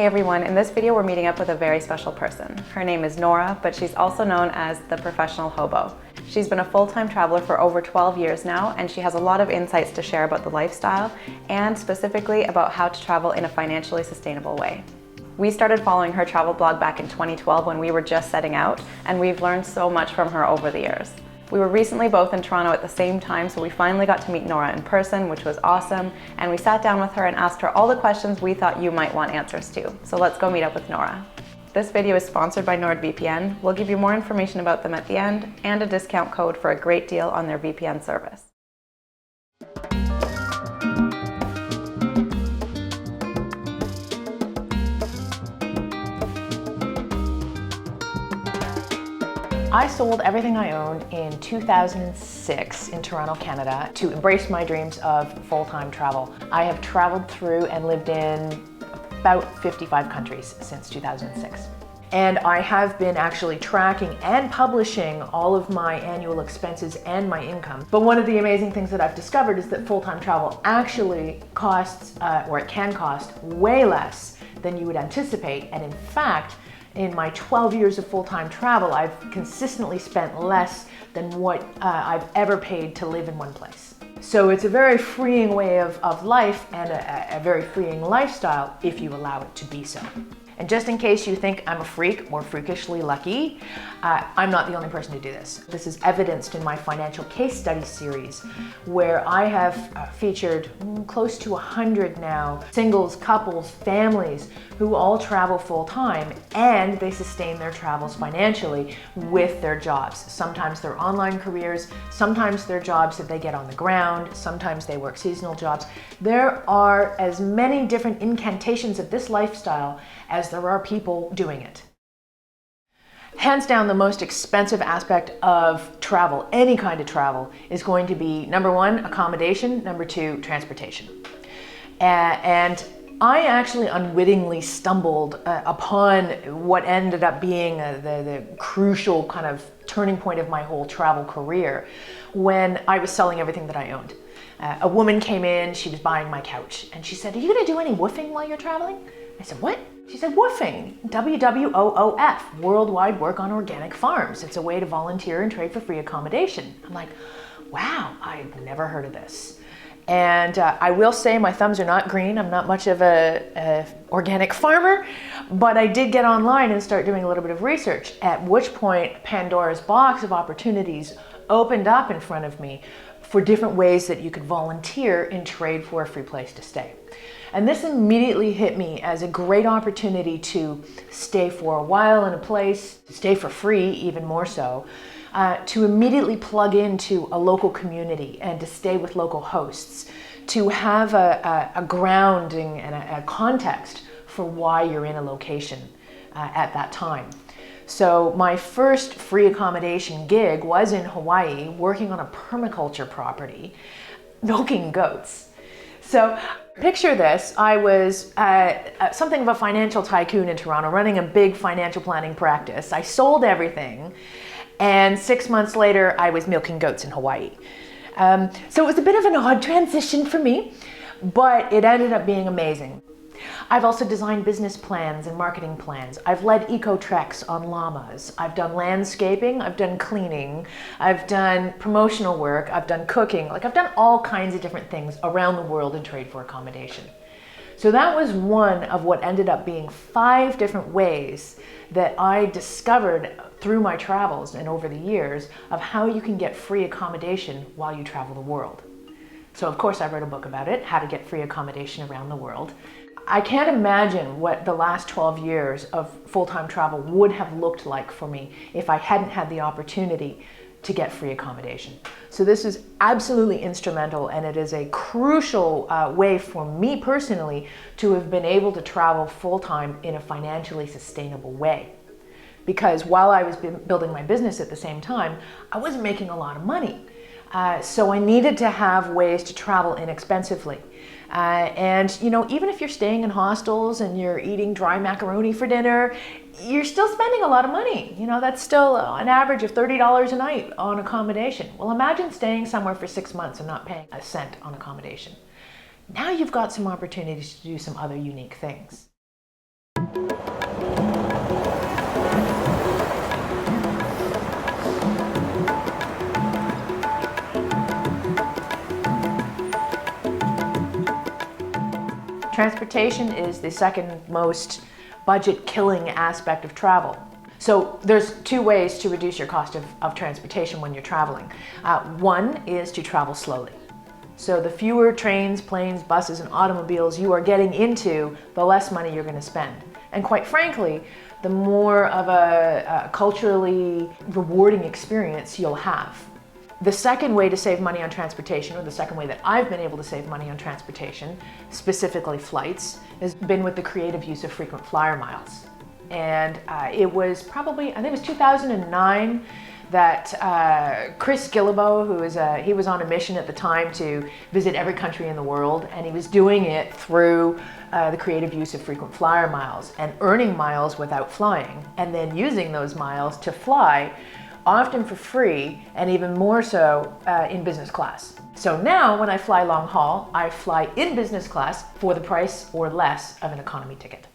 Hey everyone, in this video we're meeting up with a very special person. Her name is Nora, but she's also known as the Professional Hobo. She's been a full-time traveler for over 12 years now, and she has a lot of insights to share about the lifestyle and specifically about how to travel in a financially sustainable way. We started following her travel blog back in 2012 when we were just setting out, and we've learned so much from her over the years. We were recently both in Toronto at the same time, so we finally got to meet Nora in person, which was awesome, and we sat down with her and asked her all the questions we thought you might want answers to. So let's go meet up with Nora. This video is sponsored by NordVPN. We'll give you more information about them at the end and a discount code for a great deal on their VPN service. I sold everything I owned in 2006 in Toronto, Canada to embrace my dreams of full-time travel. I have traveled through and lived in about 55 countries since 2006. And I have been actually tracking and publishing all of my annual expenses and my income. But one of the amazing things that I've discovered is that full-time travel actually costs, or it can cost, way less than you would anticipate. And in fact, in my 12 years of full-time travel, I've consistently spent less than what I've ever paid to live in one place. So it's a very freeing way of life and a very freeing lifestyle if you allow it to be so. And just in case you think I'm a freak or freakishly lucky, I'm not the only person to do this. This is evidenced in my financial case study series, where I have featured close to 100 now, singles, couples, families who all travel full time, and they sustain their travels financially with their jobs. Sometimes they're online careers, sometimes they're jobs that they get on the ground, sometimes they work seasonal jobs. There are as many different incantations of this lifestyle as there are people doing it. Hands down, the most expensive aspect of travel, any kind of travel, is going to be number one, accommodation, number two, transportation. And I actually unwittingly stumbled upon what ended up being the crucial kind of turning point of my whole travel career when I was selling everything that I owned. A woman came in, she was buying my couch, and she said, "Are you gonna do any woofing while you're traveling?" I said, "What?" She said, "Woofing, WWOOF, Worldwide Work on Organic Farms. It's a way to volunteer and trade for free accommodation." I'm like, wow, I've never heard of this. And I will say my thumbs are not green. I'm not much of a organic farmer, but I did get online and start doing a little bit of research, at which point Pandora's box of opportunities opened up in front of me for different ways that you could volunteer in trade for a free place to stay. And this immediately hit me as a great opportunity to stay for a while in a place, to stay for free, even more so, to immediately plug into a local community and to stay with local hosts, to have a grounding and a context for why you're in a location at that time. So my first free accommodation gig was in Hawaii, working on a permaculture property, milking goats. So picture this, I was something of a financial tycoon in Toronto, running a big financial planning practice. I sold everything, and 6 months later, I was milking goats in Hawaii. So it was a bit of an odd transition for me, but it ended up being amazing. I've also designed business plans and marketing plans. I've led eco treks on llamas. I've done landscaping, I've done cleaning, I've done promotional work, I've done cooking. I've done all kinds of different things around the world in trade for accommodation. So that was one of what ended up being 5 different ways that I discovered through my travels and over the years of how you can get free accommodation while you travel the world. So of course I wrote a book about it, How to Get Free Accommodation Around the World. I can't imagine what the last 12 years of full-time travel would have looked like for me if I hadn't had the opportunity to get free accommodation. So this is absolutely instrumental, and it is a crucial way for me personally to have been able to travel full-time in a financially sustainable way. Because while I was building my business at the same time, I wasn't making a lot of money. So I needed to have ways to travel inexpensively. And you know, even if you're staying in hostels and you're eating dry macaroni for dinner, you're still spending a lot of money. You know, that's still an average of $30 a night on accommodation. Well, imagine staying somewhere for 6 months and not paying a cent on accommodation. Now you've got some opportunities to do some other unique things. Transportation is the second most budget-killing aspect of travel. So there's two ways to reduce your cost of transportation when you're traveling. One is to travel slowly. So the fewer trains, planes, buses, and automobiles you are getting into, the less money you're going to spend. And quite frankly, the more of a culturally rewarding experience you'll have. The second way to save money on transportation, or the second way that I've been able to save money on transportation, specifically flights, has been with the creative use of frequent flyer miles. And it was probably, I think it was 2009, that Chris Guillebeau, he was on a mission at the time to visit every country in the world, and he was doing it through the creative use of frequent flyer miles and earning miles without flying, and then using those miles to fly, often for free, and even more so in business class. So now when I fly long haul, I fly in business class for the price or less of an economy ticket.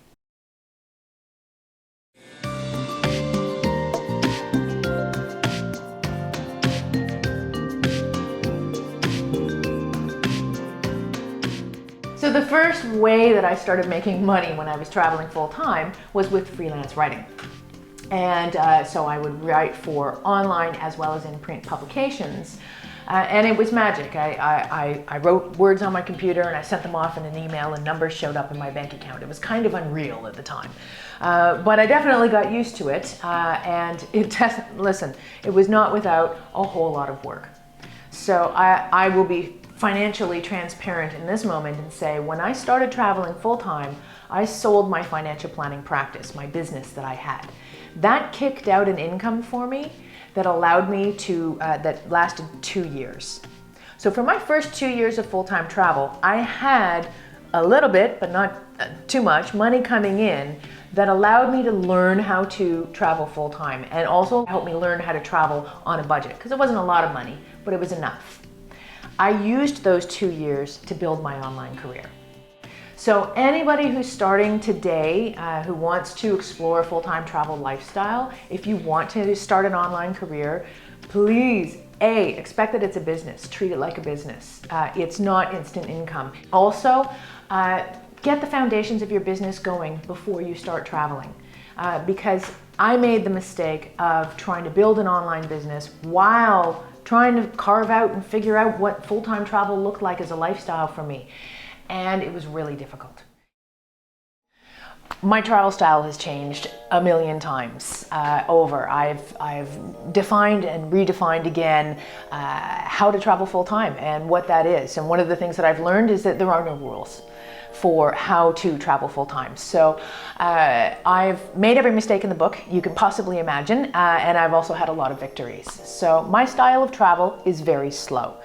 So the first way that I started making money when I was traveling full-time was with freelance writing. And so I would write for online as well as in print publications. And it was magic. I wrote words on my computer and I sent them off in an email and numbers showed up in my bank account. It was kind of unreal at the time. But I definitely got used to it. And listen, it was not without a whole lot of work. So I will be financially transparent in this moment and say, when I started traveling full-time, I sold my financial planning practice, my business that I had. That kicked out an income for me that allowed me to, that lasted 2 years. So for my first 2 years of full-time travel, I had a little bit, but not too much, money coming in that allowed me to learn how to travel full-time and also helped me learn how to travel on a budget, because it wasn't a lot of money, but it was enough. I used those 2 years to build my online career. So anybody who's starting today, who wants to explore a full-time travel lifestyle, if you want to start an online career, please, expect that it's a business. Treat it like a business. It's not instant income. Also, get the foundations of your business going before you start traveling. Because I made the mistake of trying to build an online business while trying to carve out and figure out what full-time travel looked like as a lifestyle for me. And it was really difficult. My travel style has changed a million times over. I've defined and redefined again how to travel full-time and what that is. And one of the things that I've learned is that there are no rules for how to travel full-time. So I've made every mistake in the book you can possibly imagine, and I've also had a lot of victories. So my style of travel is very slow.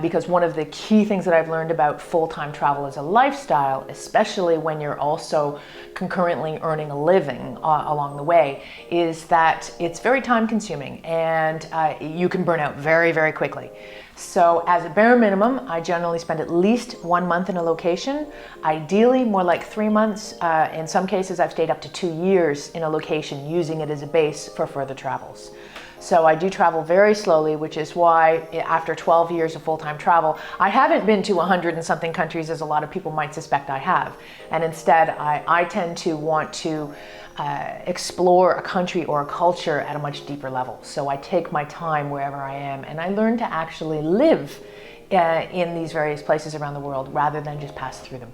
Because one of the key things that I've learned about full-time travel as a lifestyle, especially when you're also concurrently earning a living along the way, is that it's very time-consuming and you can burn out very, very quickly. So as a bare minimum, I generally spend at least 1 month in a location, ideally more like 3 months. In some cases, I've stayed up to 2 years in a location, using it as a base for further travels. So I do travel very slowly, which is why after 12 years of full-time travel, I haven't been to 100 and something countries as a lot of people might suspect I have. And instead, I tend to want to explore a country or a culture at a much deeper level. So I take my time wherever I am, and I learn to actually live in these various places around the world rather than just pass through them.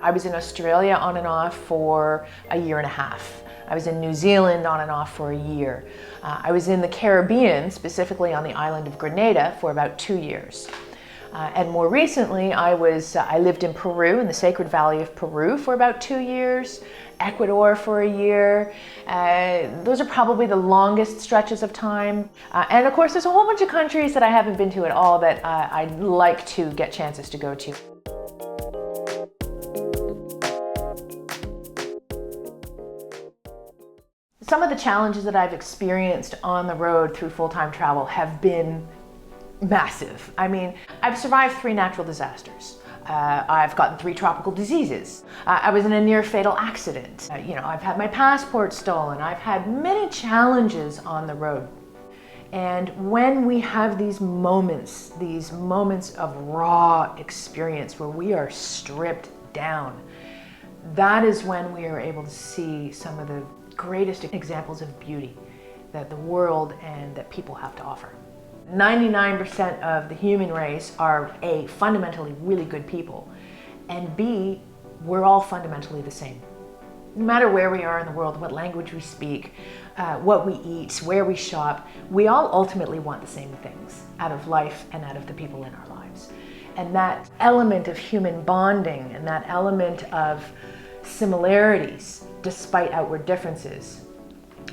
I was in Australia on and off for a year and a half. I was in New Zealand on and off for a year. I was in the Caribbean, specifically on the island of Grenada, for about 2 years. And more recently, I lived in Peru, in the Sacred Valley of Peru, for about 2 years, Ecuador for a year. Those are probably the longest stretches of time. And of course, there's a whole bunch of countries that I haven't been to at all that I'd like to get chances to go to. Some of the challenges that I've experienced on the road through full-time travel have been massive. I mean, I've survived 3 natural disasters. I've gotten 3 tropical diseases. I was in a near fatal accident. I've had my passport stolen. I've had many challenges on the road. And when we have these moments of raw experience where we are stripped down. That is when we are able to see some of the greatest examples of beauty that the world and that people have to offer. 99% of the human race are A, fundamentally really good people, and B, we're all fundamentally the same. No matter where we are in the world, what language we speak, what we eat, where we shop, we all ultimately want the same things out of life and out of the people in our lives. And that element of human bonding and that element of similarities, despite outward differences,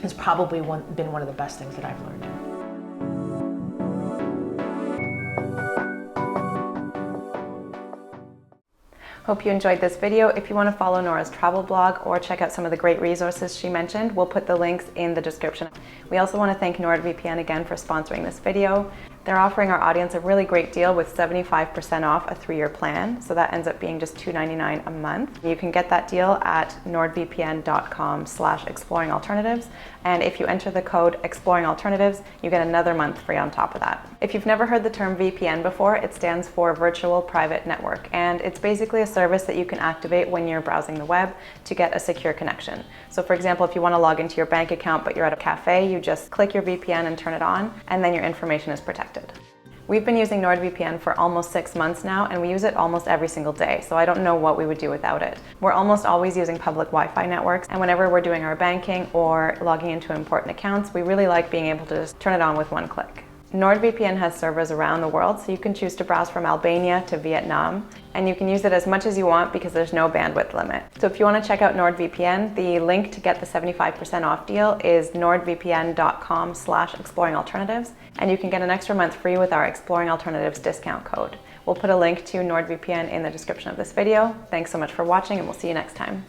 has probably been one of the best things that I've learned. Hope you enjoyed this video. If you want to follow Nora's travel blog or check out some of the great resources she mentioned, we'll put the links in the description. We also want to thank NordVPN again for sponsoring this video. They're offering our audience a really great deal with 75% off a 3-year plan. So that ends up being just $2.99 a month. You can get that deal at nordvpn.com/exploringalternatives. And if you enter the code exploringalternatives, you get another month free on top of that. If you've never heard the term VPN before, it stands for Virtual Private Network. And it's basically a service that you can activate when you're browsing the web to get a secure connection. So for example, if you want to log into your bank account, but you're at a cafe, you just click your VPN and turn it on, and then your information is protected. We've been using NordVPN for almost 6 months now, and we use it almost every single day, so I don't know what we would do without it. We're almost always using public Wi-Fi networks, and whenever we're doing our banking or logging into important accounts, we really like being able to just turn it on with one click. NordVPN has servers around the world, so you can choose to browse from Albania to Vietnam, and you can use it as much as you want because there's no bandwidth limit. So if you want to check out NordVPN, the link to get the 75% off deal is nordvpn.com/exploringalternatives, and you can get an extra month free with our Exploring Alternatives discount code. We'll put a link to NordVPN in the description of this video. Thanks so much for watching, and we'll see you next time.